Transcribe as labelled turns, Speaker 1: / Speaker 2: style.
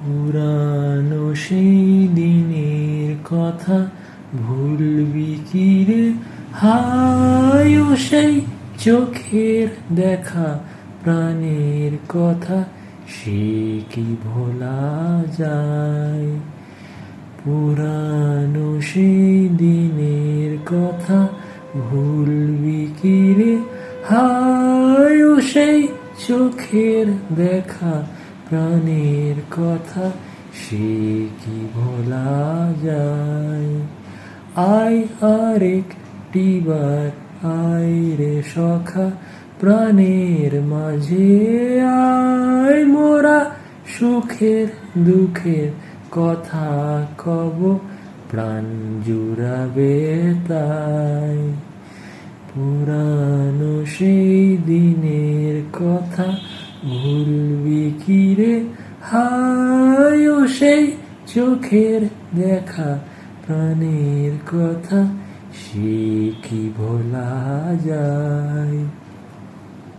Speaker 1: পুরানো সেই দিনের কথা ভুলবি কি রে? হায় ও সেই চোখের দেখা, প্রাণের কথা সে কি ভোলা যায়? পুরানো সেই দিনের কথা ভুলবি কি রে? হায় ও সেই চোখের দেখা, প্রাণের কথা সে কি ভোলা যায়? আয় আরেকটি বার আয় রে সখা, প্রাণের মাঝে আয়, মোরা সুখের দুঃখের কথা কব, প্রাণ জুড়াবে তাই। পুরানো সেই দিনের কথা ভুলবি কি রে? হায় ও সেই চোখের দেখা, প্রাণের কথা সে কি ভোলা যায়?